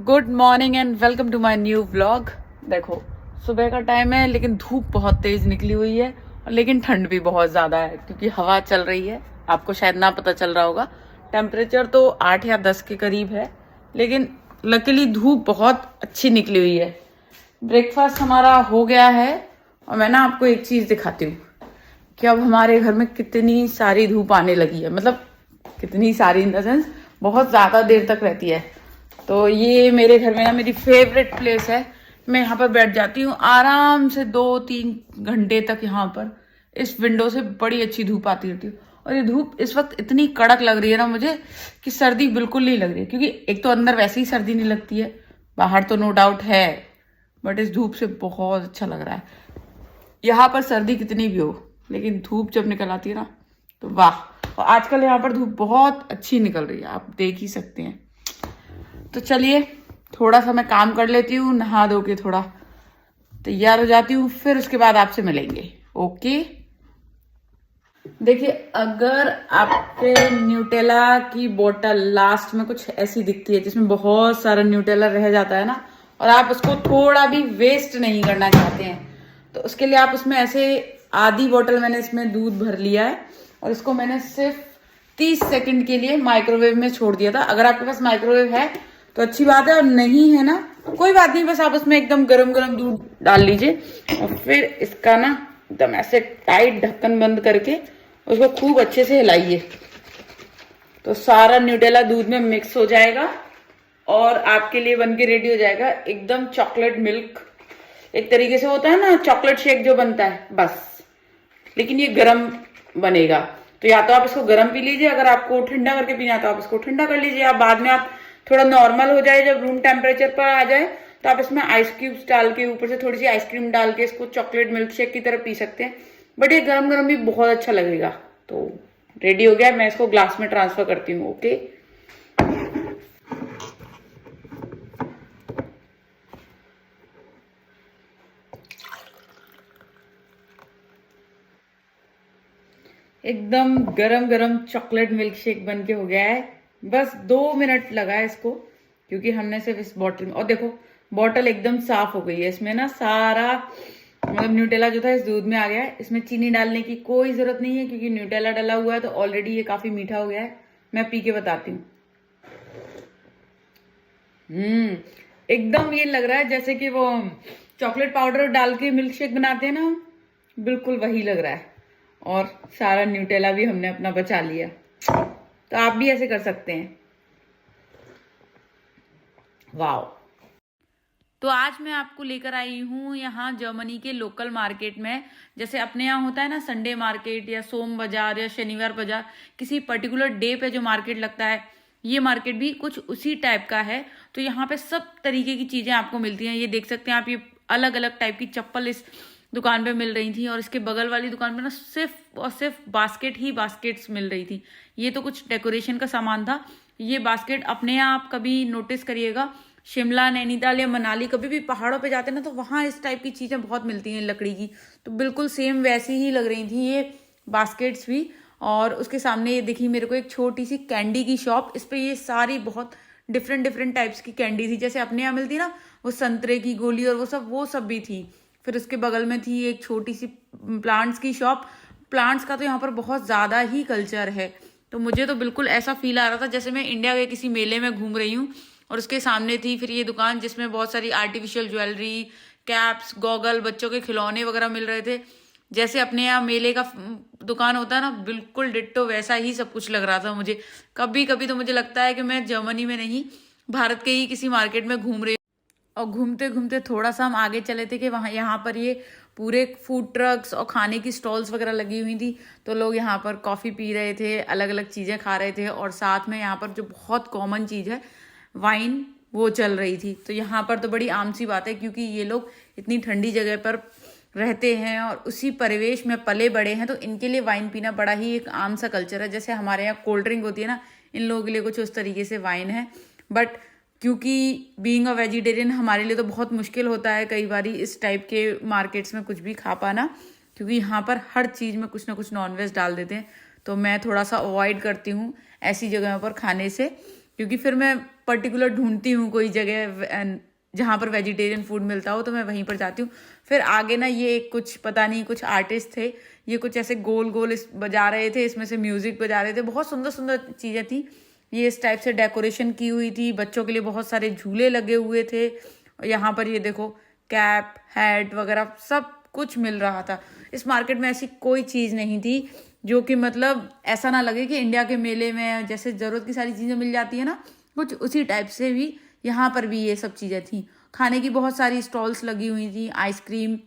Good morning and welcome to my new vlog. देखो सुबह का टाइम है लेकिन धूप बहुत तेज निकली हुई है और लेकिन ठंड भी बहुत ज्यादा है क्योंकि हवा चल रही है। आपको शायद ना पता चल रहा होगा। टेम्परेचर तो 8 या 10 के करीब है लेकिन लकीली धूप बहुत अच्छी निकली हुई है। ब्रेकफास्ट हमारा हो गया है और मैं ना आपको एक चीज दिखाती हूँ कि अब हमारे घर में कितनी सारी धूप आने लगी है। मतलब कितनी सारी इन द सेंस बहुत ज्यादा देर तक रहती है। तो ये मेरे घर में ना मेरी फेवरेट प्लेस है। मैं यहाँ पर बैठ जाती हूँ आराम से 2-3 घंटे तक। यहाँ पर इस विंडो से बड़ी अच्छी धूप आती रहती है और ये धूप इस वक्त इतनी कड़क लग रही है ना मुझे कि सर्दी बिल्कुल नहीं लग रही है। क्योंकि एक तो अंदर वैसे ही सर्दी नहीं लगती है, बाहर तो नो डाउट है, बट इस धूप से बहुत अच्छा लग रहा है। यहाँ पर सर्दी कितनी भी हो लेकिन धूप जब निकल आती है ना तो वाह। और आजकल यहाँ पर धूप बहुत अच्छी निकल रही है, आप देख ही सकते हैं। तो चलिए थोड़ा सा मैं काम कर लेती हूँ, नहा धो के थोड़ा तैयार हो जाती हूँ, फिर उसके बाद आपसे मिलेंगे। ओके। देखिए अगर आपके न्यूटेला की बोतल लास्ट में कुछ ऐसी दिखती है जिसमें बहुत सारा न्यूटेला रह जाता है ना और आप उसको थोड़ा भी वेस्ट नहीं करना चाहते हैं तो उसके लिए आप उसमें ऐसे आधी बोतल मैंने इसमें दूध भर लिया है और इसको मैंने सिर्फ 30 सेकंड के लिए माइक्रोवेव में छोड़ दिया था। अगर आपके पास माइक्रोवेव है तो अच्छी बात है और नहीं है ना तो कोई बात नहीं, बस आप उसमें एकदम गरम गरम दूध डाल लीजिए और फिर इसका ना एकदम ऐसे टाइट ढक्कन बंद करके उसको खूब अच्छे से हिलाइए तो सारा न्यूटेला दूध में मिक्स हो जाएगा और आपके लिए बन के रेडी हो जाएगा एकदम चॉकलेट मिल्क। एक तरीके से होता है ना चॉकलेट शेक जो बनता है, बस लेकिन ये गरम बनेगा। तो या तो आप इसको गरम पी लीजिए, अगर आपको ठंडा करके पीना है तो आप इसको ठंडा कर लीजिए। आप बाद में आप थोड़ा नॉर्मल हो जाए, जब रूम टेम्परेचर पर आ जाए तो आप इसमें आइस क्यूब्स डाल के ऊपर से थोड़ी सी आइसक्रीम डाल के इसको चॉकलेट मिल्क शेक की तरह पी सकते हैं। बट ये गरम गरम भी बहुत अच्छा लगेगा। तो रेडी हो गया, मैं इसको ग्लास में ट्रांसफर करती हूँ। ओके। एकदम गरम गरम चॉकलेट मिल्क शेक बन के हो गया है। बस 2 मिनट लगा है इसको क्योंकि हमने सिर्फ इस बॉटल में, और देखो बॉटल एकदम साफ हो गई है। इसमें ना सारा मतलब न्यूटेला जो था इस दूध में आ गया है। इसमें चीनी डालने की कोई जरूरत नहीं है क्योंकि न्यूटेला डला हुआ है तो ऑलरेडी ये काफी मीठा हो गया है। मैं पी के बताती हूँ। एकदम ये लग रहा है जैसे कि वो चॉकलेट पाउडर डाल के मिल्क शेक बनाते हैं ना, बिल्कुल वही लग रहा है। और सारा न्यूटेला भी हमने अपना बचा लिया। तो आप भी ऐसे कर सकते हैं। वाओ। तो आज मैं आपको लेकर आई हूँ यहाँ जर्मनी के लोकल मार्केट में। जैसे अपने यहाँ होता है ना संडे मार्केट या सोम बाजार या शनिवार बाजार, किसी पर्टिकुलर डे पे जो मार्केट लगता है, ये मार्केट भी कुछ उसी टाइप का है। तो यहाँ पे सब तरीके की चीजें आपको मिलती हैं। ये देख सकते हैं आप, ये अलग अलग टाइप की चप्पल इस दुकान पे मिल रही थी और इसके बगल वाली दुकान पे ना सिर्फ और सिर्फ बास्केट ही बास्केट्स मिल रही थी। ये तो कुछ डेकोरेशन का सामान था। ये बास्केट अपने यहाँ आप कभी नोटिस करिएगा, शिमला नैनीताल या मनाली कभी भी पहाड़ों पे जाते हैं ना तो वहां इस टाइप की चीजें बहुत मिलती हैं लकड़ी की। तो बिल्कुल सेम वैसी ही लग रही थी ये बास्केट्स भी। और उसके सामने ये दिखी मेरे को एक छोटी सी कैंडी की शॉप। इस पे ये सारी बहुत डिफरेंट डिफरेंट टाइप्स की कैंडी थी, जैसे अपने यहाँ मिलती ना वो संतरे की गोली और वो सब भी थी। फिर उसके बगल में थी एक छोटी सी प्लांट्स की शॉप। प्लांट्स का तो यहाँ पर बहुत ज्यादा ही कल्चर है। तो मुझे तो बिल्कुल ऐसा फील आ रहा था जैसे मैं इंडिया के किसी मेले में घूम रही हूँ। और उसके सामने थी फिर ये दुकान जिसमें बहुत सारी आर्टिफिशियल ज्वेलरी, कैप्स, गॉगल, बच्चों के खिलौने वगैरह मिल रहे थे। जैसे अपने यहाँ मेले का दुकान होता है ना, बिल्कुल डिट्टो वैसा ही सब कुछ लग रहा था मुझे। कभी कभी तो मुझे लगता है कि मैं जर्मनी में नहीं, भारत के ही किसी मार्केट में घूम रही। और घूमते घूमते थोड़ा सा हम आगे चले थे कि वहाँ यहाँ पर ये पूरे फूड ट्रक्स और खाने की स्टॉल्स वगैरह लगी हुई थी। तो लोग यहाँ पर कॉफ़ी पी रहे थे, अलग अलग चीज़ें खा रहे थे और साथ में यहाँ पर जो बहुत कॉमन चीज़ है वाइन, वो चल रही थी। तो यहाँ पर तो बड़ी आम सी बात है क्योंकि ये लोग इतनी ठंडी जगह पर रहते हैं और उसी परिवेश में पले बड़े हैं तो इनके लिए वाइन पीना बड़ा ही एक आम सा कल्चर है। जैसे हमारे यहाँ कोल्ड ड्रिंक होती है ना, इन लोगों के लिए कुछ उस तरीके से वाइन है। बट क्योंकि बीइंग अ वेजिटेरियन हमारे लिए तो बहुत मुश्किल होता है कई बार इस टाइप के मार्केट्स में कुछ भी खा पाना, क्योंकि यहाँ पर हर चीज़ में कुछ ना कुछ नॉनवेज डाल देते हैं। तो मैं थोड़ा सा अवॉइड करती हूँ ऐसी जगहों पर खाने से, क्योंकि फिर मैं पर्टिकुलर ढूंढती हूँ कोई जगह जहाँ पर वेजिटेरियन फूड मिलता हो, तो मैं वहीं पर जाती हूँ। फिर आगे ना ये कुछ पता नहीं कुछ आर्टिस्ट थे, ये कुछ ऐसे गोल गोल बजा रहे थे, इसमें से म्यूजिक बजा रहे थे, बहुत सुंदर सुंदर चीज़ें थी। ये इस टाइप से डेकोरेशन की हुई थी, बच्चों के लिए बहुत सारे झूले लगे हुए थे। और यहाँ पर ये देखो कैप हैट वगैरह सब कुछ मिल रहा था। इस मार्केट में ऐसी कोई चीज़ नहीं थी जो कि मतलब ऐसा ना लगे कि इंडिया के मेले में जैसे ज़रूरत की सारी चीज़ें मिल जाती है ना, कुछ उसी टाइप से भी यहाँ पर भी ये सब चीज़ें थी। खाने की बहुत सारी स्टॉल्स लगी हुई थी, आइसक्रीम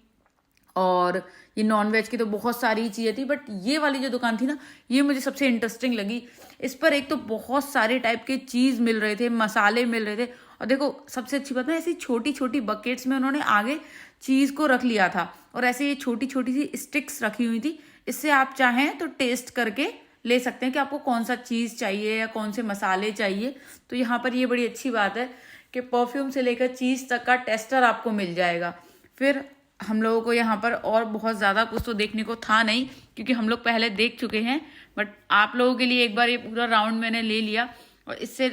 और ये नॉन वेज की तो बहुत सारी चीज़ें थी। बट ये वाली जो दुकान थी ना, ये मुझे सबसे इंटरेस्टिंग लगी। इस पर एक तो बहुत सारे टाइप के चीज़ मिल रहे थे, मसाले मिल रहे थे, और देखो सबसे अच्छी बात है ऐसी छोटी छोटी बकेट्स में उन्होंने आगे चीज़ को रख लिया था, और ऐसे ये छोटी छोटी सी स्टिक्स रखी हुई थी। इससे आप चाहें तो टेस्ट करके ले सकते हैं कि आपको कौन सा चीज़ चाहिए या कौन से मसाले चाहिए। तो यहाँ पर ये बड़ी अच्छी बात है कि परफ्यूम से लेकर चीज़ तक का टेस्टर आपको मिल जाएगा। फिर हम लोगों को यहाँ पर और बहुत ज़्यादा कुछ तो देखने को था नहीं, क्योंकि हम लोग पहले देख चुके हैं। बट आप लोगों के लिए एक बार ये पूरा राउंड मैंने ले लिया। और इससे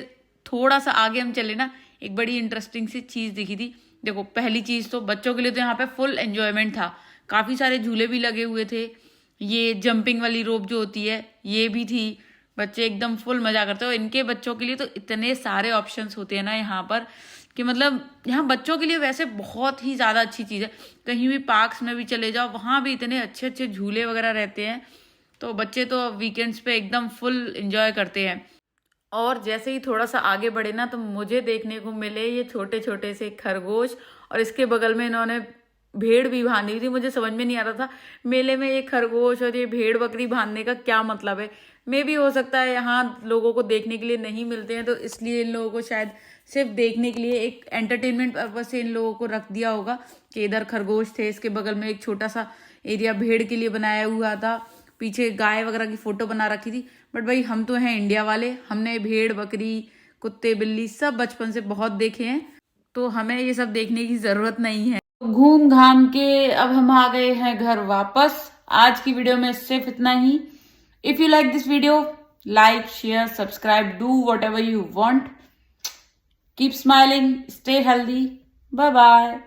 थोड़ा सा आगे हम चले ना, एक बड़ी इंटरेस्टिंग सी चीज़ दिखी थी। देखो पहली चीज़ तो बच्चों के लिए तो यहाँ पे फुल एंजॉयमेंट था, काफ़ी सारे झूले भी लगे हुए थे। ये जंपिंग वाली रोप जो होती है ये भी थी, बच्चे एकदम फुल मजा करते हैं। और इनके बच्चों के लिए तो इतने सारे ऑप्शंस होते हैं ना यहाँ पर कि मतलब यहाँ बच्चों के लिए वैसे बहुत ही ज़्यादा अच्छी चीज़ है। कहीं भी पार्क्स में भी चले जाओ, वहाँ भी इतने अच्छे अच्छे झूले वगैरह रहते हैं, तो बच्चे तो वीकेंड्स पे एकदम फुल एंजॉय करते हैं। और जैसे ही थोड़ा सा आगे बढ़े ना, तो मुझे देखने को मिले ये छोटे छोटे से खरगोश, और इसके बगल में इन्होंने भेड़ भी बांधी हुई थी। मुझे समझ में नहीं आ रहा था मेले में ये खरगोश और ये भेड़ बकरी बांधने का क्या मतलब है। मे भी हो सकता है यहाँ लोगों को देखने के लिए नहीं मिलते हैं, तो इसलिए इन लोगों को शायद सिर्फ देखने के लिए एक एंटरटेनमेंट पर्पज से इन लोगों को रख दिया होगा कि इधर खरगोश थे, इसके बगल में एक छोटा सा एरिया भेड़ के लिए बनाया हुआ था, पीछे गाय वगैरह की फोटो बना रखी थी। बट भाई हम तो हैं इंडिया वाले, हमने भेड़ बकरी कुत्ते बिल्ली सब बचपन से बहुत देखे हैं, तो हमें ये सब देखने की जरूरत नहीं है। घूम घाम के अब हम आ गए हैं घर वापस। आज की वीडियो में सिर्फ इतना ही। If you like this video, like share subscribe, do whatever you want, keep smiling, stay healthy, bye bye.